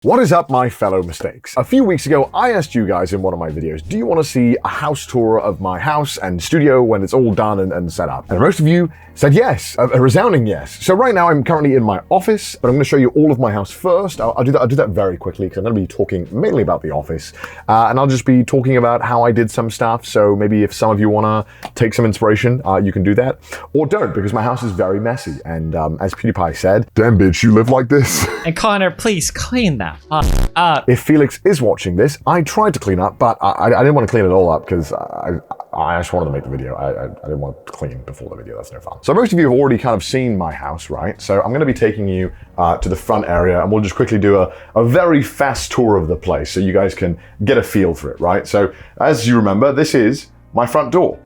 What is up, my fellow mistakes? A few weeks ago, I asked you guys in one of my videos, do you want to see a house tour of my house and studio when it's all done and set up? And most of you said yes, a resounding yes. So right now I'm currently in my office, but I'm going to show you all of my house first. I'll do that very quickly because I'm going to be talking mainly about the office. And I'll just be talking about how I did some stuff. So maybe if some of you want to take some inspiration, you can do that. Or don't, because my house is very messy. And as PewDiePie said, damn bitch, you live like this. And Connor, please clean that up. If Felix is watching this, I tried to clean up, but I didn't want to clean it all up because I just wanted to make the video. I didn't want to clean before the video. That's no fun. So most of you have already kind of seen my house, right? So I'm going to be taking you to the front area, and we'll just quickly do a very fast tour of the place so you guys can get a feel for it, right? So as you remember, this is my front door.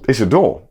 It's a door.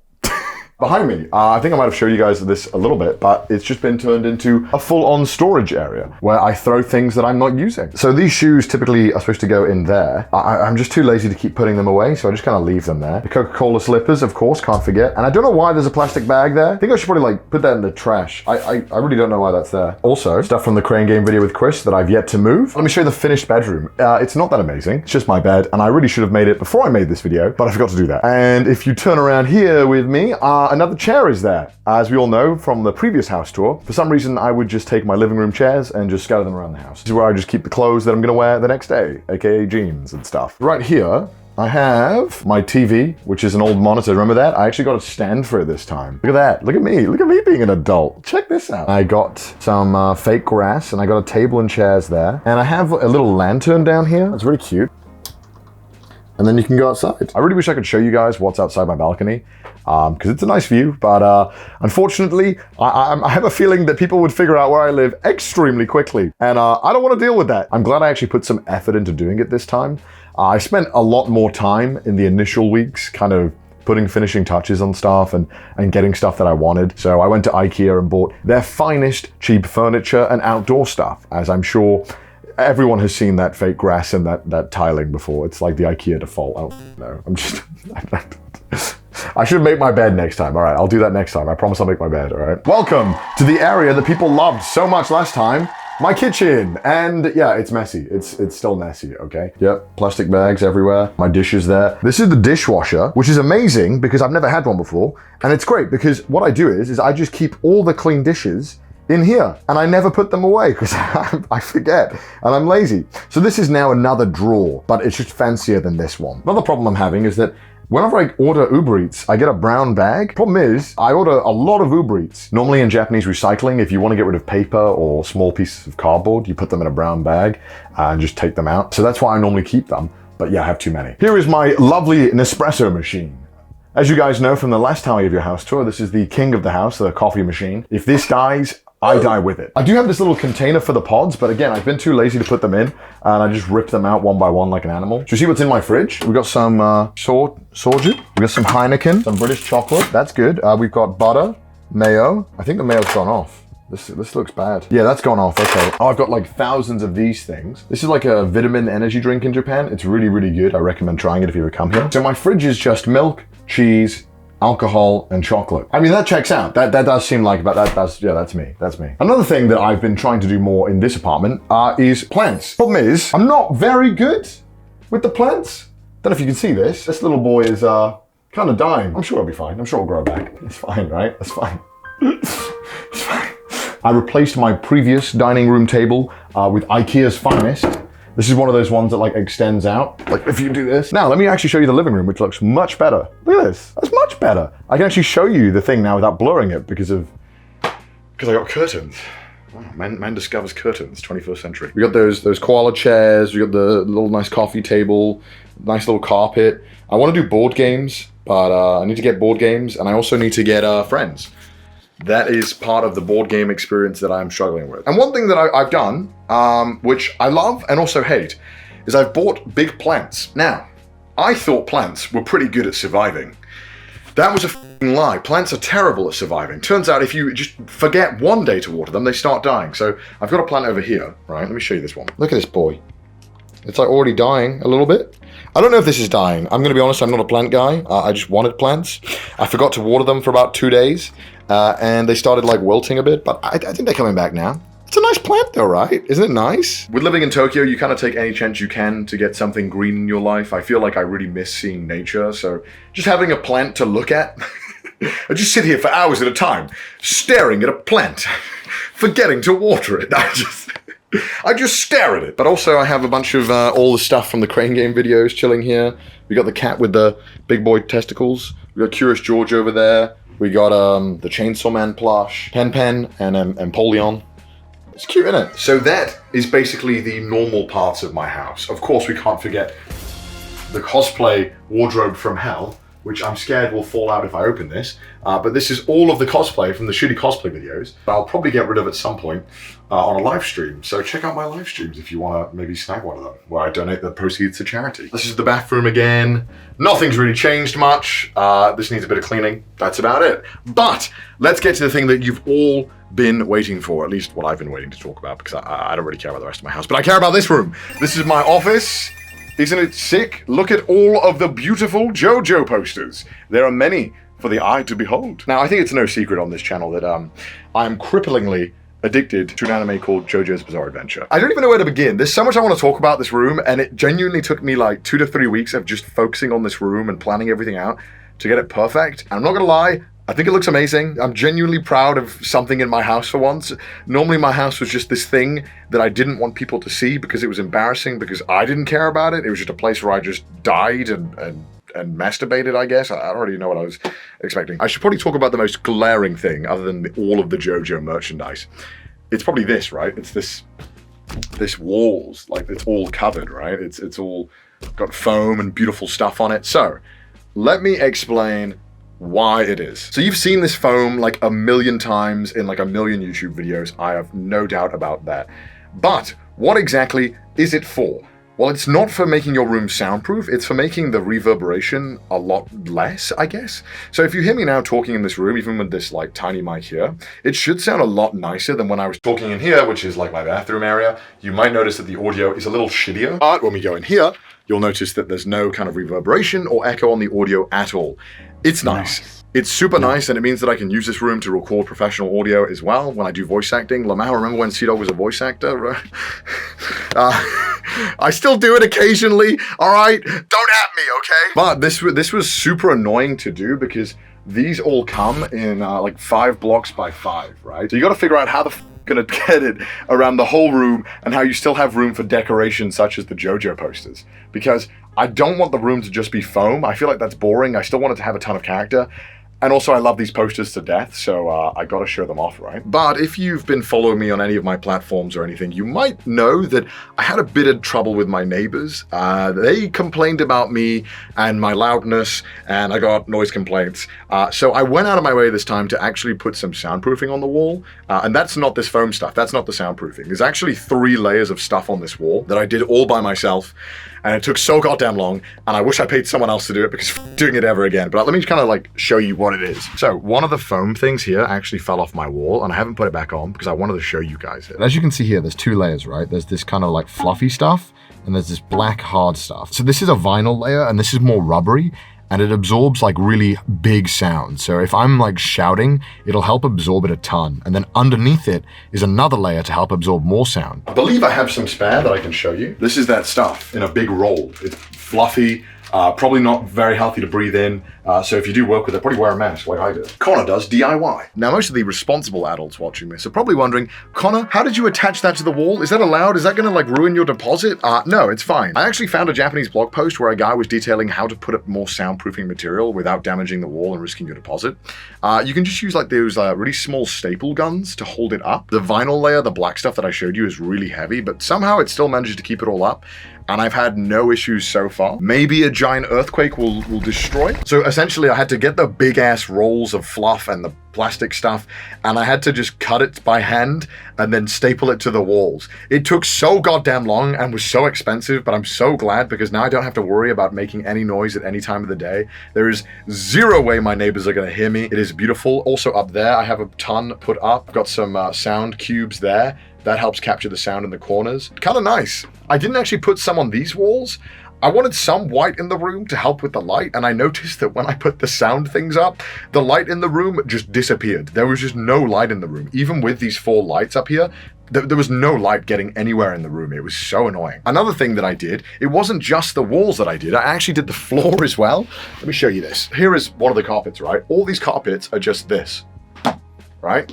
Behind me, I think I might have showed you guys this a little bit, but it's just been turned into a full-on storage area where I throw things that I'm not using. So these shoes typically are supposed to go in there. I'm just too lazy to keep putting them away, so I just kind of leave them there. The Coca-Cola slippers, of course, can't forget. And I don't know why there's a plastic bag there. I think I should probably like put that in the trash. I really don't know why that's there. Also, stuff from the crane game video with Chris that I've yet to move. Let me show you the finished bedroom. It's not that amazing. It's just my bed, and I really should have made it before I made this video, but I forgot to do that. And if you turn around here with me, another chair is there. As we all know from the previous house tour, for some reason I would just take my living room chairs and just scatter them around the house. This is where I just keep the clothes that I'm gonna wear the next day, aka jeans and stuff. Right here, I have my TV, which is an old monitor. Remember that? I actually got a stand for it this time. Look at that. Look at me. Look at me being an adult. Check this out. I got some fake grass, and I got a table and chairs there. And I have a little lantern down here. It's really cute. And then you can go outside. I really wish I could show you guys what's outside my balcony, because it's a nice view, but unfortunately, I have a feeling that people would figure out where I live extremely quickly, and I don't want to deal with that. I'm glad I actually put some effort into doing it this time. I spent a lot more time in the initial weeks kind of putting finishing touches on stuff and getting stuff that I wanted. So I went to IKEA and bought their finest cheap furniture and outdoor stuff, as I'm sure everyone has seen that fake grass and that tiling before. It's like the IKEA default. I don't know. I'm just... I should make my bed next time. All right, I'll do that next time. I promise I'll make my bed, all right? Welcome to the area that people loved so much last time, my kitchen. And yeah, it's messy. It's still messy, okay? Yep, plastic bags everywhere. My dishes there. This is the dishwasher, which is amazing because I've never had one before. And it's great because what I do is I just keep all the clean dishes in here, and I never put them away because I forget and I'm lazy. So this is now another drawer, but it's just fancier than this one. Another problem I'm having is that whenever I order Uber Eats, I get a brown bag. Problem is, I order a lot of Uber Eats. Normally in Japanese recycling, if you want to get rid of paper or small pieces of cardboard, you put them in a brown bag and just take them out. So that's why I normally keep them. But yeah, I have too many. Here is my lovely Nespresso machine. As you guys know from the last time I gave you a house tour, this is the king of the house, the coffee machine. If this dies, I die with it. I do have this little container for the pods, but again, I've been too lazy to put them in, and I just rip them out one by one like an animal. Do you see what's in my fridge? We've got some soju, we've got some Heineken, some British chocolate, that's good. We've got butter, mayo. I think the mayo's gone off. This looks bad. Yeah, that's gone off, okay. Oh, I've got like thousands of these things. This is like a vitamin energy drink in Japan. It's really, really good. I recommend trying it if you ever come here. So my fridge is just milk, cheese, alcohol, and chocolate. I mean, that checks out. That does seem like, but that's me. That's me. Another thing that I've been trying to do more in this apartment is plants. Problem is, I'm not very good with the plants. Don't know if you can see this. This little boy is kind of dying. I'm sure it'll be fine. I'm sure it'll grow back. It's fine, right? That's fine. It's fine. I replaced my previous dining room table with IKEA's finest. This is one of those ones that like extends out. Like if you do this. Now, let me actually show you the living room, which looks much better. Look at this, that's much better. I can actually show you the thing now without blurring it because I got curtains. Oh, man discovers curtains, 21st century. We got those koala chairs, we got the little nice coffee table, nice little carpet. I want to do board games, but I need to get board games, and I also need to get friends. That is part of the board game experience that I'm struggling with. And one thing that I've done, which I love and also hate, is I've bought big plants. Now, I thought plants were pretty good at surviving. That was a f***ing lie. Plants are terrible at surviving. Turns out if you just forget one day to water them, they start dying. So I've got a plant over here, right? Let me show you this one. Look at this boy. It's like already dying a little bit. I don't know if this is dying. I'm gonna be honest, I'm not a plant guy. I just wanted plants. I forgot to water them for about 2 days. And they started like wilting a bit, but I think they're coming back now. It's a nice plant though, right? Isn't it nice? With living in Tokyo, you kind of take any chance you can to get something green in your life. I feel like I really miss seeing nature, so just having a plant to look at. I just sit here for hours at a time, staring at a plant, forgetting to water it. I just stare at it. But also I have a bunch of all the stuff from the Crane Game videos chilling here. We got the cat with the big boy testicles. We got Curious George over there. We got the Chainsaw Man plush, Pen and Empoleon. It's cute, isn't it? So that is basically the normal parts of my house. Of course, we can't forget the cosplay wardrobe from hell, which I'm scared will fall out if I open this. But this is all of the cosplay from the shitty cosplay videos. I'll probably get rid of at some point on a live stream. So check out my live streams if you want to maybe snag one of them, where I donate the proceeds to charity. This is the bathroom again. Nothing's really changed much. This needs a bit of cleaning. That's about it. But let's get to the thing that you've all been waiting for, at least what I've been waiting to talk about, because I don't really care about the rest of my house, but I care about this room. This is my office. Isn't it sick? Look at all of the beautiful Jojo posters. There are many for the eye to behold. Now, I think it's no secret on this channel that I'm cripplingly addicted to an anime called JoJo's Bizarre Adventure. I don't even know where to begin. There's so much I want to talk about this room, and it genuinely took me like 2 to 3 weeks of just focusing on this room and planning everything out to get it perfect. And I'm not gonna lie, I think it looks amazing. I'm genuinely proud of something in my house for once. Normally my house was just this thing that I didn't want people to see because it was embarrassing because I didn't care about it. It was just a place where I just died and masturbated, I guess. I don't really know what I was expecting. I should probably talk about the most glaring thing other than all of the JoJo merchandise. It's probably this, right? It's this walls, like it's all covered, right? It's all got foam and beautiful stuff on it. So let me explain why it is. So you've seen this foam like a million times in like a million YouTube videos. I have no doubt about that. But what exactly is it for? Well, it's not for making your room soundproof, it's for making the reverberation a lot less, I guess. So if you hear me now talking in this room, even with this like tiny mic here, it should sound a lot nicer than when I was talking in here, which is like my bathroom area. You might notice that the audio is a little shittier. But when we go in here, you'll notice that there's no kind of reverberation or echo on the audio at all. It's nice. It's super nice, and it means that I can use this room to record professional audio as well when I do voice acting. Lamau, remember when CDawg was a voice actor? I still do it occasionally, all right? Don't at me, okay? But this was super annoying to do because these all come in like 5 blocks by 5, right? So you got to figure out how the gonna get it around the whole room and how you still have room for decoration such as the JoJo posters. Because I don't want the room to just be foam. I feel like that's boring. I still want it to have a ton of character. And also I love these posters to death, so I gotta show them off, right? But if you've been following me on any of my platforms or anything, you might know that I had a bit of trouble with my neighbors. They complained about me and my loudness, and I got noise complaints. So I went out of my way this time to actually put some soundproofing on the wall. And that's not this foam stuff, that's not the soundproofing. There's actually 3 layers of stuff on this wall that I did all by myself. And it took so goddamn long, and I wish I paid someone else to do it because doing it ever again. But let me kind of like show you what it is. So one of the foam things here actually fell off my wall, and I haven't put it back on because I wanted to show you guys it. As you can see here, there's 2 layers, right? There's this kind of like fluffy stuff, and there's this black hard stuff. So this is a vinyl layer, and this is more rubbery, and it absorbs like really big sound. So if I'm like shouting, it'll help absorb it a ton. And then underneath it is another layer to help absorb more sound. I believe I have some spare that I can show you. This is that stuff in a big roll. It's fluffy, probably not very healthy to breathe in. So if you do work with it, probably wear a mask like I do. Connor does DIY. Now, most of the responsible adults watching this are probably wondering, Connor, how did you attach that to the wall? Is that allowed? Is that gonna like ruin your deposit? No, it's fine. I actually found a Japanese blog post where a guy was detailing how to put up more soundproofing material without damaging the wall and risking your deposit. You can just use like those really small staple guns to hold it up. The vinyl layer, the black stuff that I showed you, is really heavy, but somehow it still manages to keep it all up. And I've had no issues so far. Maybe a giant earthquake will destroy. So essentially I had to get the big ass rolls of fluff and the plastic stuff, and I had to just cut it by hand and then staple it to the walls. It took so goddamn long and was so expensive, but I'm so glad because now I don't have to worry about making any noise at any time of the day. There is 0 way my neighbors are gonna hear me. It is beautiful. Also up there, I have a ton put up. I've got some sound cubes there. That helps capture the sound in the corners. Kind of nice. I didn't actually put some on these walls. I wanted some white in the room to help with the light, and I noticed that when I put the sound things up, the light in the room just disappeared. There was just no light in the room. Even with these 4 lights up here, there was no light getting anywhere in the room. It was so annoying. Another thing that I did, it wasn't just the walls that I did. I actually did the floor as well. Let me show you this. Here is one of the carpets, right? All these carpets are just this, right?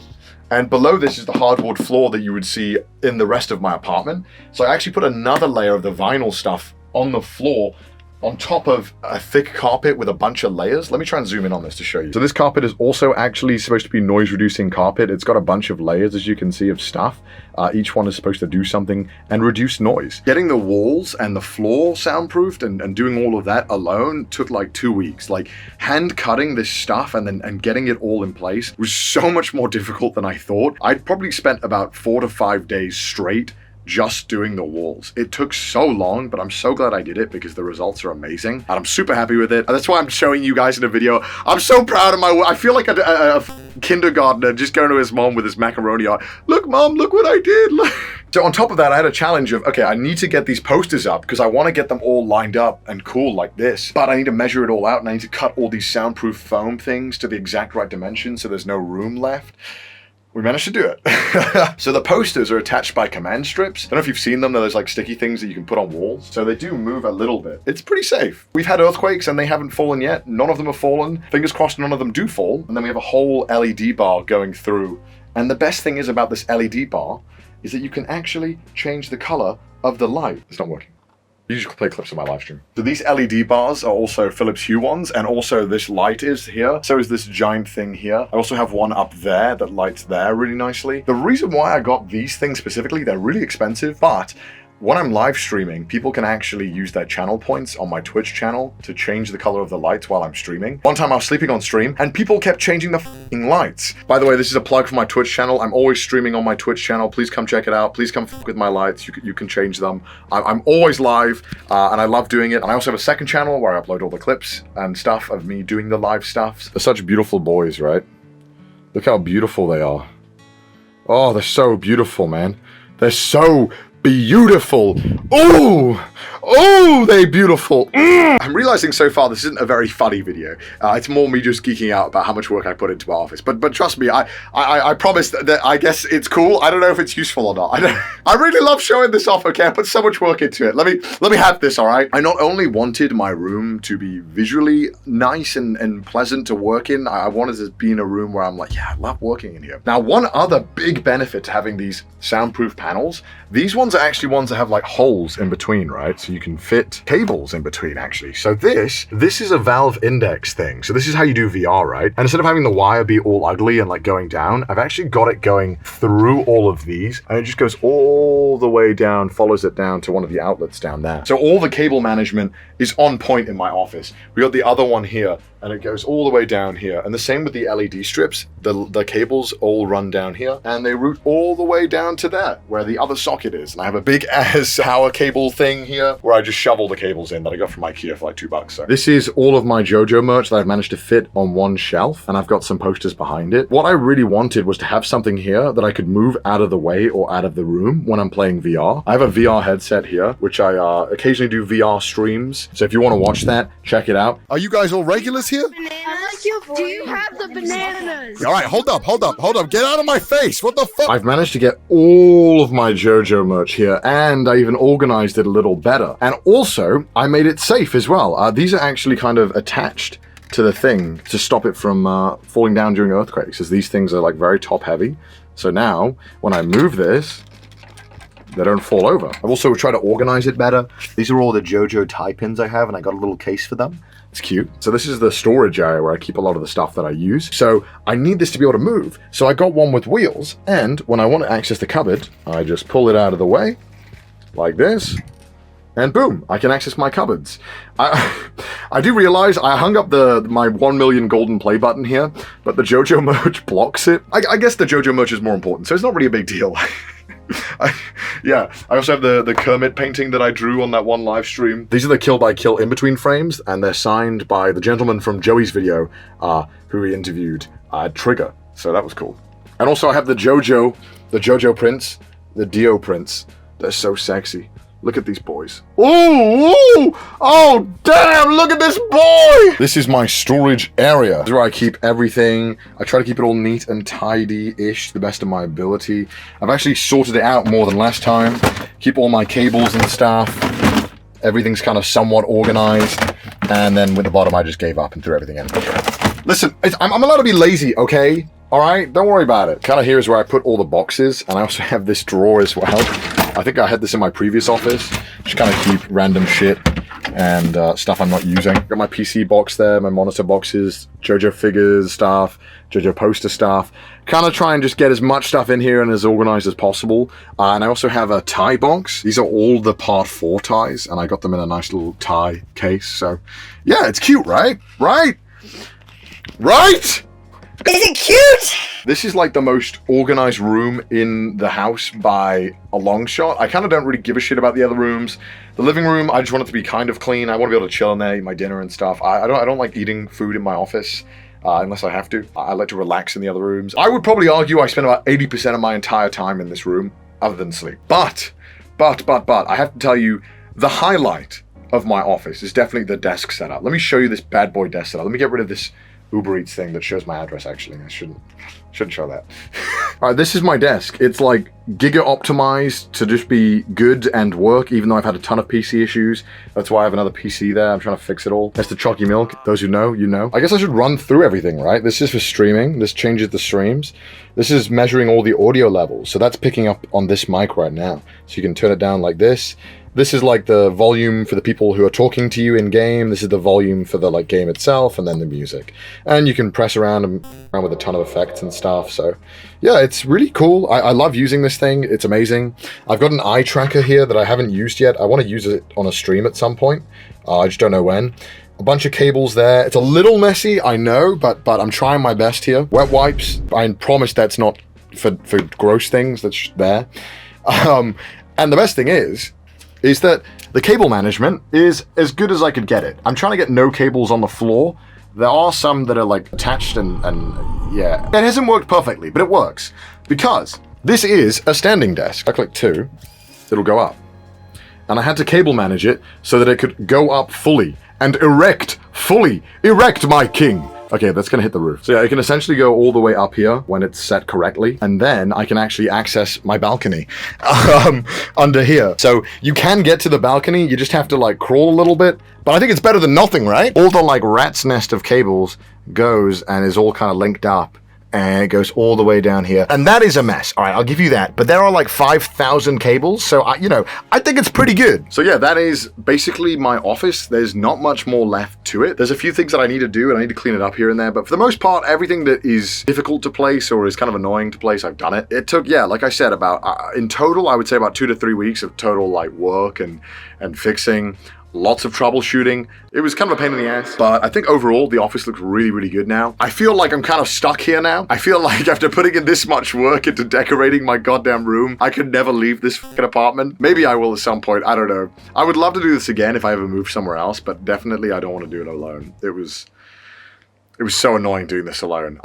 And below this is the hardwood floor that you would see in the rest of my apartment. So I actually put another layer of the vinyl stuff on the floor on top of a thick carpet with a bunch of layers. Let me try and zoom in on this to show you. So this carpet is also actually supposed to be noise reducing carpet. It's got a bunch of layers, as you can see, of stuff. Each one is supposed to do something and reduce noise. Getting the walls and the floor soundproofed and doing all of that alone took like 2 weeks. Like hand cutting this stuff and getting it all in place was so much more difficult than I thought. I'd probably spent about 4 to 5 days straight just doing the walls. It took so long, but I'm so glad I did it because the results are amazing and I'm super happy with it. And that's why I'm showing you guys in a video. I'm so proud of my work. I feel like a kindergartner just going to his mom with his macaroni art. Look, mom, look what I did. So on top of that, I had a challenge of, okay, I need to get these posters up because I want to get them all lined up and cool like this, but I need to measure it all out and I need to cut all these soundproof foam things to the exact right dimension so there's no room left. We managed to do it. So the posters are attached by command strips. I don't know if you've seen them. They're those like sticky things that you can put on walls. So they do move a little bit. It's pretty safe. We've had earthquakes and they haven't fallen yet. None of them have fallen. Fingers crossed none of them do fall. And then we have a whole LED bar going through. And the best thing is about this LED bar is that you can actually change the color of the light. It's not working. You just play clips of my live stream. So these LED bars are also Philips Hue ones, and also this light is here. So is this giant thing here. I also have one up there that lights there really nicely. The reason why I got these things specifically, they're really expensive, but when I'm live streaming, people can actually use their channel points on my Twitch channel to change the color of the lights while I'm streaming. One time I was sleeping on stream and people kept changing the f***ing lights. By the way, this is a plug for my Twitch channel. I'm always streaming on my Twitch channel. Please come check it out. Please come f*** with my lights. You can change them. I'm always live and I love doing it. And I also have a second channel where I upload all the clips and stuff of me doing the live stuff. They're such beautiful boys, right? Look how beautiful they are. Oh, they're so beautiful, man. They're so beautiful. Oh, they beautiful. I'm realizing so far this isn't a very funny video. It's more me just geeking out about how much work I put into my office. But trust me, I promise that I guess it's cool. I don't know if it's useful or not. I really love showing this off. Okay, I put so much work into it. Let me have this. All right. I not only wanted my room to be visually nice and pleasant to work in. I wanted to be in a room where I'm like, yeah, I love working in here. Now, one other big benefit to having these soundproof panels, these ones are actually ones that have like holes in between, right? So you can fit cables in between actually. So this is a Valve Index thing. So this is how you do VR, right? And instead of having the wire be all ugly and like going down, I've actually got it going through all of these and it just goes all the way down, follows it down to one of the outlets down there. So all the cable management is on point in my office. We got the other one here and it goes all the way down here. And the same with the LED strips. The cables all run down here and they route all the way down to that where the other socket is. And I have a big ass power cable thing here where I just shovel the cables in that I got from IKEA for like $2. So this is all of my Jojo merch that I've managed to fit on one shelf and I've got some posters behind it. What I really wanted was to have something here that I could move out of the way or out of the room when I'm playing VR. I have a VR headset here, which I occasionally do VR streams. So if you want to watch that, check it out. Are you guys all regulars here? Do you have the bananas? All right, hold up. Get out of my face. What the fuck? I've managed to get all of my Jojo merch here, and I even organized it a little better. And also, I made it safe as well. These are actually kind of attached to the thing to stop it from falling down during earthquakes, as these things are like very top heavy. So now, when I move this, they don't fall over. I've also tried to organize it better. These are all the Jojo tie pins I have, and I got a little case for them. It's cute. So this is the storage area where I keep a lot of the stuff that I use. So I need this to be able to move. So I got one with wheels, and when I want to access the cupboard, I just pull it out of the way, like this, and boom, I can access my cupboards. I do realize I hung up my 1 million golden play button here, but the Jojo merch blocks it. I guess the Jojo merch is more important, so it's not really a big deal. Yeah, I also have the Kermit painting that I drew on that one live stream. These are the kill by kill in between frames, and they're signed by the gentleman from Joey's video who he interviewed, Trigger. So that was cool. And also I have the Jojo prints, the Dio prints. They're so sexy. Look at these boys. Ooh, ooh, oh, damn, look at this boy. This is my storage area. This is where I keep everything. I try to keep it all neat and tidy-ish to the best of my ability. I've actually sorted it out more than last time. Keep all my cables and stuff. Everything's kind of somewhat organized. And then with the bottom, I just gave up and threw everything in. Listen, I'm allowed to be lazy, okay? All right, don't worry about it. Kind of here is where I put all the boxes. And I also have this drawer as well. I think I had this in my previous office. Just kind of keep random shit and stuff I'm not using. Got my PC box there, my monitor boxes, Jojo figures stuff, Jojo poster stuff. Kind of try and just get as much stuff in here and as organized as possible. And I also have a tie box. These are all the Part 4 ties, and I got them in a nice little tie case. So, yeah, it's cute, right? Right? Right? Is it cute? This is like the most organized room in the house by a long shot. I kind of don't really give a shit about the other rooms. The living room, I just want it to be kind of clean. I want to be able to chill in there, eat my dinner and stuff. I don't like eating food in my office unless I have to. I like to relax in the other rooms. I would probably argue I spend about 80% of my entire time in this room other than sleep. But, I have to tell you, the highlight of my office is definitely the desk setup. Let me show you this bad boy desk setup. Let me get rid of this Uber Eats thing that shows my address, actually. I shouldn't show that. All right, this is my desk. It's like giga optimized to just be good and work, even though I've had a ton of PC issues. That's why I have another PC there. I'm trying to fix it all. That's the chalky milk. Those who know, you know. I guess I should run through everything, right? This is for streaming. This changes the streams. This is measuring all the audio levels. So that's picking up on this mic right now. So you can turn it down like this. This is like the volume for the people who are talking to you in game. This is the volume for the like game itself, and then the music. And you can press around with a ton of effects and stuff. So yeah, it's really cool. I love using this thing. It's amazing. I've got an eye tracker here that I haven't used yet. I want to use it on a stream at some point. I just don't know when. A bunch of cables there. It's a little messy, I know, but I'm trying my best here. Wet wipes. I promise that's not for gross things. That's there. And the best thing is that the cable management is as good as I could get it. I'm trying to get no cables on the floor. There are some that are like attached and yeah. It hasn't worked perfectly, but it works. Because this is a standing desk. I click 2, it'll go up. And I had to cable manage it so that it could go up fully and erect, my king. Okay, that's gonna hit the roof. So yeah, it can essentially go all the way up here when it's set correctly, and then I can actually access my balcony under here. So you can get to the balcony, you just have to like crawl a little bit, but I think it's better than nothing, right? All the like rat's nest of cables goes and is all kind of linked up, and it goes all the way down here. And that is a mess. All right, I'll give you that. But there are like 5,000 cables, so I think it's pretty good. So yeah, that is basically my office. There's not much more left to it. There's a few things that I need to do, and I need to clean it up here and there. But for the most part, everything that is difficult to place or is kind of annoying to place, I've done it. It took, yeah, like I said, about in total, I would say about 2 to 3 weeks of total like work and fixing. Lots of troubleshooting. It was kind of a pain in the ass, but I think overall the office looks really, really good now. I feel like I'm kind of stuck here now. I feel like after putting in this much work into decorating my goddamn room, I could never leave this fucking apartment. Maybe I will at some point, I don't know. I would love to do this again if I ever move somewhere else, but definitely I don't want to do it alone. It was so annoying doing this alone.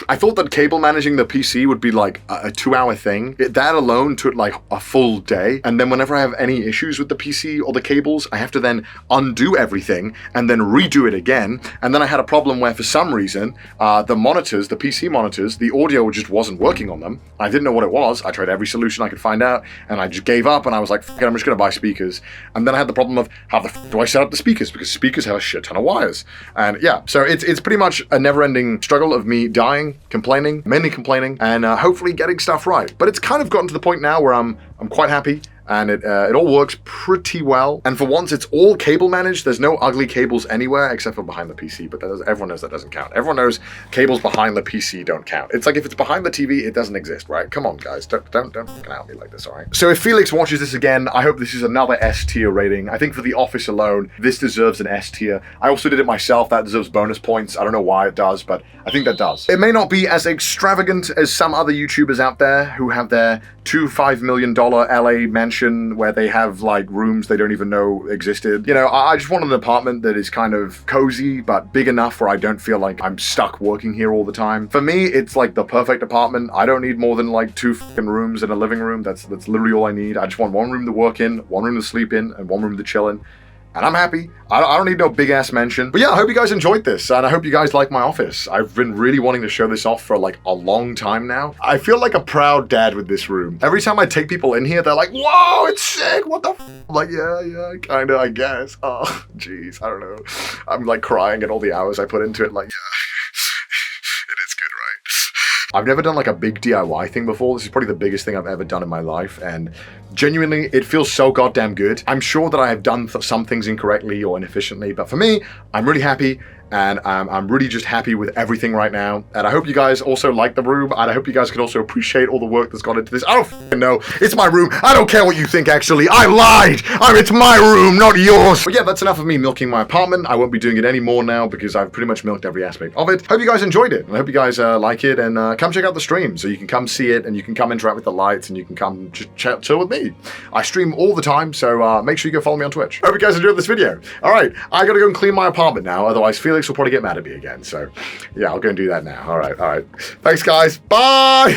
I thought that cable managing the PC would be like a 2-hour thing. That alone took like a full day. And then whenever I have any issues with the PC or the cables, I have to then undo everything and then redo it again. And then I had a problem where for some reason, the monitors, the PC monitors, the audio just wasn't working on them. I didn't know what it was. I tried every solution I could find out and I just gave up and I was like, fuck it, I'm just gonna buy speakers. And then I had the problem of how the f do I set up the speakers? Because speakers have a shit ton of wires. And yeah, so it's pretty much a never-ending struggle of me dying, complaining, mainly complaining, and hopefully getting stuff right. But it's kind of gotten to the point now where I'm quite happy, and it all works pretty well. And for once, it's all cable managed. There's no ugly cables anywhere except for behind the PC, but everyone knows that doesn't count. Everyone knows cables behind the PC don't count. It's like if it's behind the TV, it doesn't exist, right? Come on, guys, don't fucking out me like this, all right? So if Felix watches this again, I hope this is another S tier rating. I think for The Office alone, this deserves an S tier. I also did it myself. That deserves bonus points. I don't know why it does, but I think that does. It may not be as extravagant as some other YouTubers out there who have their two $5 million LA mansion where they have like rooms they don't even know existed. You know, I just want an apartment that is kind of cozy, but big enough where I don't feel like I'm stuck working here all the time. For me, it's like the perfect apartment. I don't need more than like 2 fucking rooms and a living room. That's literally all I need. I just want one room to work in, one room to sleep in, and one room to chill in. And I'm happy. I don't need no big ass mansion. But yeah, I hope you guys enjoyed this, and I hope you guys like my office. I've been really wanting to show this off for like a long time now. I feel like a proud dad with this room. Every time I take people in here, they're like, whoa, it's sick, what the f? I'm like, yeah, kinda, I guess. Oh, jeez, I don't know. I'm like crying at all the hours I put into it, like, yeah, it is good, right? I've never done like a big DIY thing before. This is probably the biggest thing I've ever done in my life, and genuinely, it feels so goddamn good. I'm sure that I have done some things incorrectly or inefficiently, but for me, I'm really happy, and I'm really just happy with everything right now. And I hope you guys also like the room, and I hope you guys can also appreciate all the work that's gone into this. I don't f***ing know. It's my room. I don't care what you think, actually. I lied. It's my room, not yours. But yeah, that's enough of me milking my apartment. I won't be doing it anymore now because I've pretty much milked every aspect of it. Hope you guys enjoyed it, and I hope you guys like it, and come check out the stream so you can come see it, and you can come interact with the lights, and you can come just chill with me. I stream all the time, so make sure you go follow me on Twitch. Hope you guys enjoyed this video. All right, I gotta go and clean my apartment now, otherwise Felix will probably get mad at me again. So yeah, I'll go and do that now. All right. Thanks, guys. Bye.